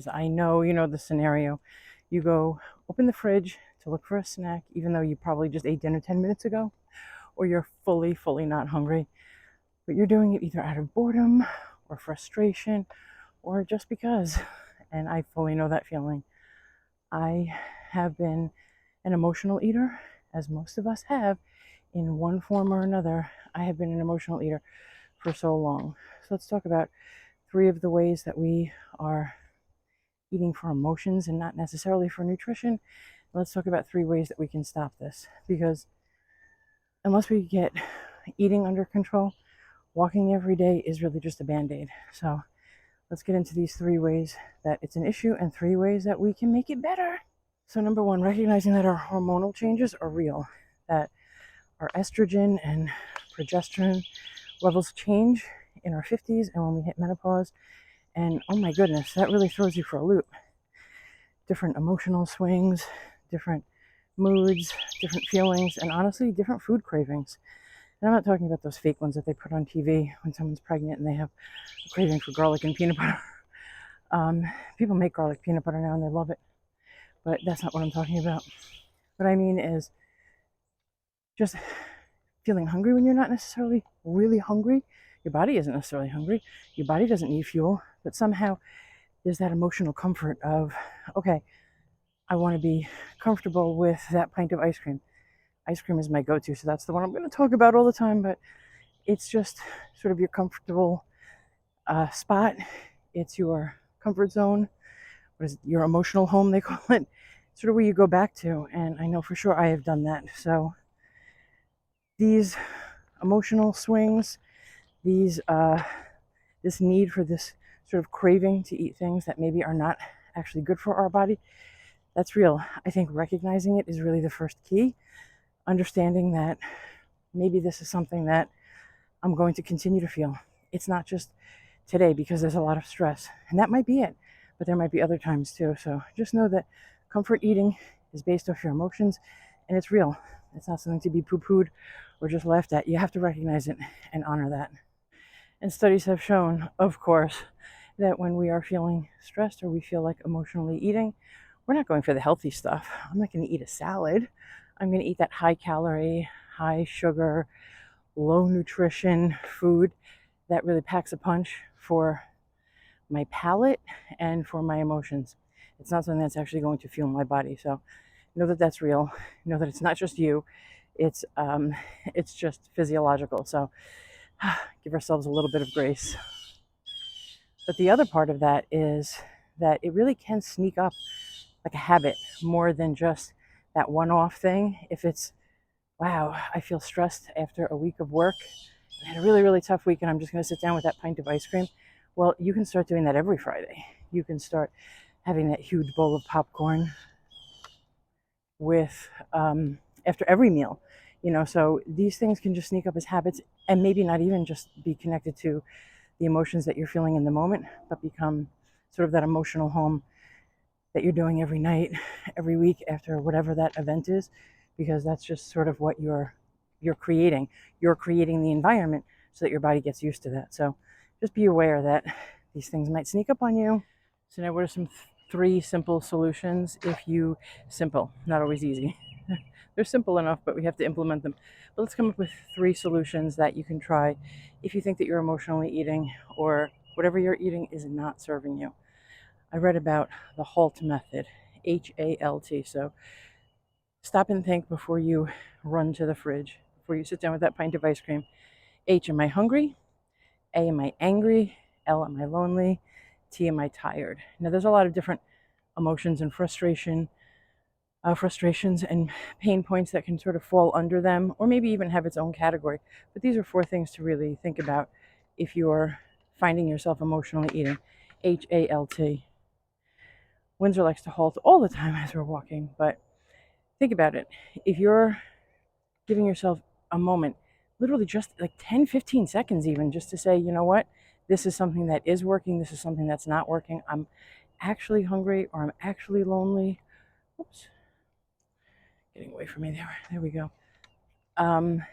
days. I know you know the scenario. You go open the fridge to look for a snack, even though you probably just ate dinner 10 minutes ago, or you're fully not hungry, but you're doing it either out of boredom or frustration or just because. And I fully know that feeling. I have been an emotional eater, as most of us have, in one form or another. I have been an emotional eater for so long. So let's talk about 3 of the ways that we are eating for emotions and not necessarily for nutrition. Let's talk about 3 ways that we can stop this, because unless we get eating under control, walking every day is really just a band-aid. So let's get into these 3 ways that it's an issue and 3 ways that we can make it better. So number 1, recognizing that our hormonal changes are real, that our estrogen and progesterone levels change in our 50s and when we hit menopause. And oh my goodness, that really throws you for a loop. Different emotional swings, different moods, different feelings, and honestly, different food cravings. And I'm not talking about those fake ones that they put on TV when someone's pregnant and they have a craving for garlic and peanut butter. People make garlic peanut butter now and they love it, but that's not what I'm talking about. What I mean is just feeling hungry when you're not necessarily really hungry. Your body isn't necessarily hungry. Your body doesn't need fuel, but somehow there's that emotional comfort of, okay, I want to be comfortable with that pint of ice cream. Ice cream is my go-to, so that's the one I'm going to talk about all the time, but it's just sort of your comfortable spot. It's your comfort zone. What is it? Your emotional home, they call it. Sort of where you go back to, and I know for sure I have done that. So these emotional swings, these this need for this sort of craving to eat things that maybe are not actually good for our body, that's real. I think recognizing it is really the first key. Understanding that maybe this is something that I'm going to continue to feel. It's not just today because there's a lot of stress, and that might be it, but there might be other times too. So just know that comfort eating is based off your emotions, and it's real. It's not something to be poo-pooed or just laughed at. You have to recognize it and honor that. And studies have shown, of course, that when we are feeling stressed or we feel like emotionally eating, we're not going for the healthy stuff. I'm not going to eat a salad. I'm going to eat that high calorie, high sugar, low nutrition food that really packs a punch for my palate and for my emotions. It's not something that's actually going to fuel my body. So know that that's real. Know that it's not just you. It's just physiological. So give ourselves a little bit of grace. But the other part of that is that it really can sneak up like a habit more than just that one-off thing. If it's, wow, I feel stressed after a week of work, I had a really tough week and I'm just going to sit down with that pint of ice cream. Well, you can start doing that every Friday. You can start having that huge bowl of popcorn with after every meal. So these things can just sneak up as habits and maybe not even just be connected to the emotions that you're feeling in the moment, but become sort of that emotional home that you're doing every night, every week after whatever that event is, because that's just sort of what you're creating. You're creating the environment so that your body gets used to that. So just be aware that these things might sneak up on you. So now what are some 3 simple solutions? Simple, not always easy. They're simple enough, but we have to implement them. But let's come up with 3 solutions that you can try if you think that you're emotionally eating or whatever you're eating is not serving you. I read about the HALT method, HALT. So stop and think before you run to the fridge, before you sit down with that pint of ice cream. H, am I hungry? A, am I angry? L, am I lonely? T, am I tired? Now, there's a lot of different emotions and frustrations and pain points that can sort of fall under them, or maybe even have its own category. But these are 4 things to really think about if you're finding yourself emotionally eating. HALT. Windsor likes to halt all the time as we're walking, but think about it. If you're giving yourself a moment, literally just like 10, 15 seconds even, just to say, you know what, this is something that is working, this is something that's not working. I'm actually hungry or I'm actually lonely. Oops. Getting away from me there. There we go. I'm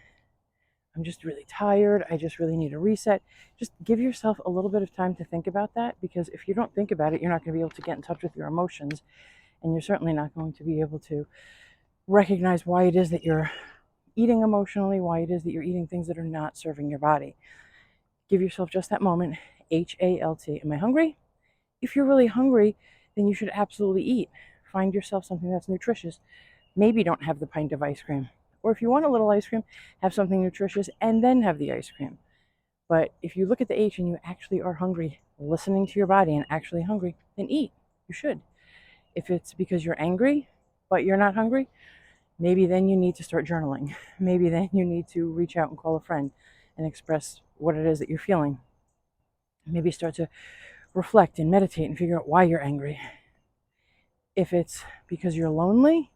I'm just really tired. I just really need a reset. Just give yourself a little bit of time to think about that, because if you don't think about it, you're not going to be able to get in touch with your emotions, and you're certainly not going to be able to recognize why it is that you're eating emotionally, why it is that you're eating things that are not serving your body. Give yourself just that moment. HALT. Am I hungry? If you're really hungry, then you should absolutely eat. Find yourself something that's nutritious. Maybe don't have the pint of ice cream. Or if you want a little ice cream, have something nutritious and then have the ice cream. But if you look at the H and you actually are hungry, listening to your body and actually hungry, then eat. You should. If it's because you're angry, but you're not hungry, maybe then you need to start journaling. Maybe then you need to reach out and call a friend and express what it is that you're feeling. Maybe start to reflect and meditate and figure out why you're angry. If it's because you're lonely,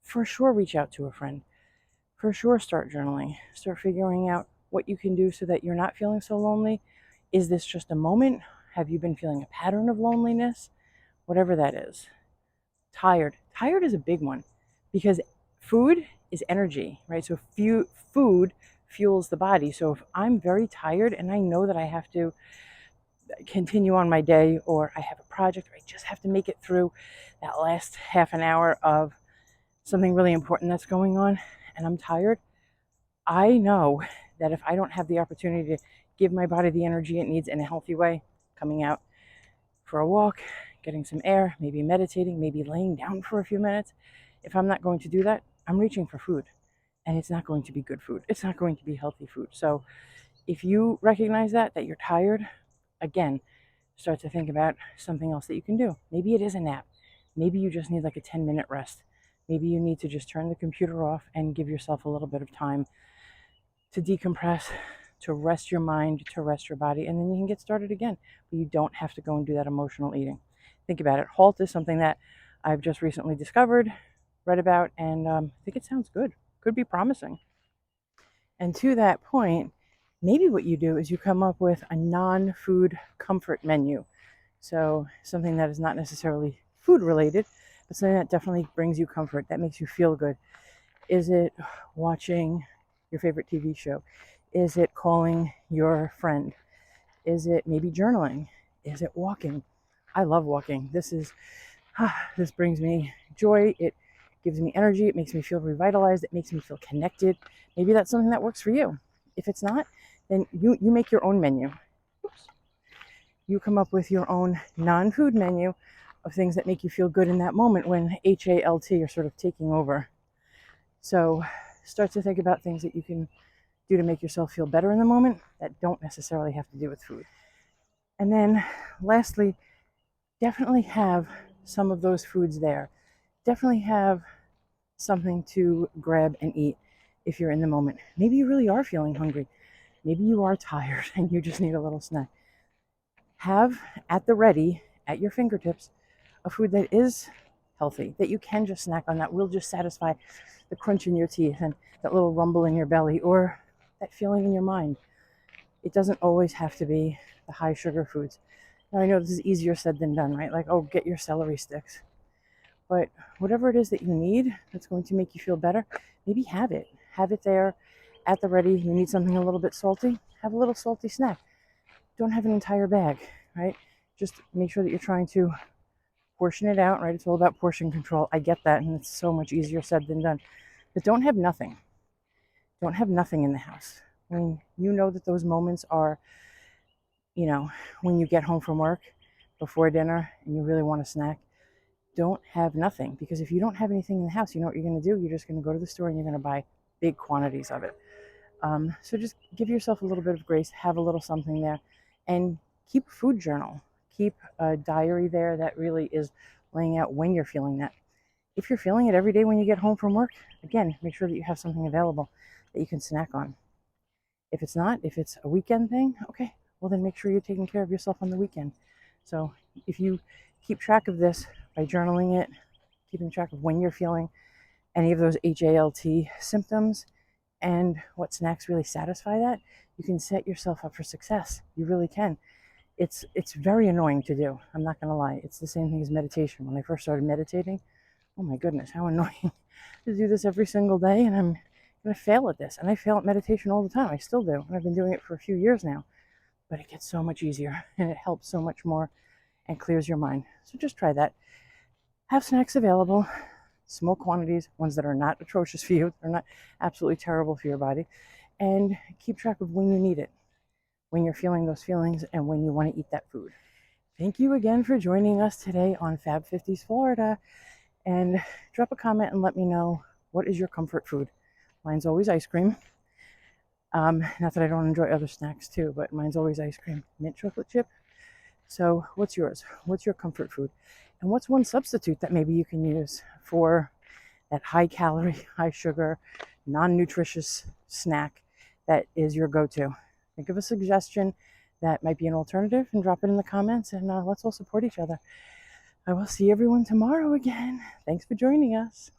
for sure reach out to a friend. For sure start journaling. Start figuring out what you can do so that you're not feeling so lonely. Is this just a moment? Have you been feeling a pattern of loneliness? Whatever that is. Tired. Tired is a big one, because food is energy, right? So food fuels the body. So if I'm very tired and I know that I have to continue on my day, or I have a project, or I just have to make it through that last half an hour of something really important that's going on, and I'm tired, I know that if I don't have the opportunity to give my body the energy it needs in a healthy way, coming out for a walk, getting some air, maybe meditating, maybe laying down for a few minutes, if I'm not going to do that, I'm reaching for food. And it's not going to be good food. It's not going to be healthy food. So if you recognize that you're tired, again, start to think about something else that you can do. Maybe it is a nap. Maybe you just need like a 10-minute rest. Maybe you need to just turn the computer off and give yourself a little bit of time to decompress, to rest your mind, to rest your body, and then you can get started again. But you don't have to go and do that emotional eating. Think about it. HALT is something that I've just recently discovered, read about, and I think it sounds good. Could be promising. And to that point, maybe what you do is you come up with a non-food comfort menu. So something that is not necessarily food related, but something that definitely brings you comfort, that makes you feel good. Is it watching your favorite TV show? Is it calling your friend? Is it maybe journaling? Is it walking? I love walking. This brings me joy. It gives me energy. It makes me feel revitalized. It makes me feel connected. Maybe that's something that works for you. If it's not, then you make your own menu. Oops. You come up with your own non-food menu of things that make you feel good in that moment when HALT are sort of taking over. So start to think about things that you can do to make yourself feel better in the moment that don't necessarily have to do with food. And then lastly, definitely have some of those foods there. Definitely have something to grab and eat if you're in the moment. Maybe you really are feeling hungry. Maybe you are tired and you just need a little snack. Have at the ready, at your fingertips, a food that is healthy, that you can just snack on, that will just satisfy the crunch in your teeth and that little rumble in your belly, or that feeling in your mind. It doesn't always have to be the high sugar foods. Now I know this is easier said than done, right? Like, oh, get your celery sticks. But whatever it is that you need that's going to make you feel better, maybe have it. Have it there at the ready. You need something a little bit salty, have a little salty snack. Don't have an entire bag, right? Just make sure that you're trying to portion it out, right? It's all about portion control. I get that, and it's so much easier said than done. But don't have nothing. Don't have nothing in the house. When you know that those moments are, when you get home from work before dinner and you really want a snack, don't have nothing. Because if you don't have anything in the house, you know what you're going to do? You're just going to go to the store and you're going to buy big quantities of it. So just give yourself a little bit of grace, have a little something there, and keep a food journal. Keep a diary there that really is laying out when you're feeling that. If you're feeling it every day when you get home from work, again, make sure that you have something available that you can snack on. If it's not, if it's a weekend thing, okay, well then make sure you're taking care of yourself on the weekend. So if you keep track of this by journaling it, keeping track of when you're feeling any of those HALT symptoms and what snacks really satisfy that, you can set yourself up for success. You really can. It's very annoying to do. I'm not going to lie. It's the same thing as meditation. When I first started meditating, oh my goodness, how annoying to do this every single day. And I'm I'm going to fail at this. And I fail at meditation all the time. I still do. And I've been doing it for a few years now. But it gets so much easier and it helps so much more and clears your mind. So just try that. Have snacks available, small quantities, ones that are not atrocious for you, they're not absolutely terrible for your body, and keep track of when you need it, when you're feeling those feelings, and when you want to eat that food. Thank you again for joining us today on Fab 50s Florida, and drop a comment and let me know, what is your comfort food? Mine's always ice cream. Not that I don't enjoy other snacks too, but mine's always ice cream. Mint chocolate chip. So what's yours? What's your comfort food? And what's one substitute that maybe you can use for that high calorie, high sugar, non-nutritious snack that is your go-to? Think of a suggestion that might be an alternative and drop it in the comments, and let's all support each other. I will see everyone tomorrow again. Thanks for joining us.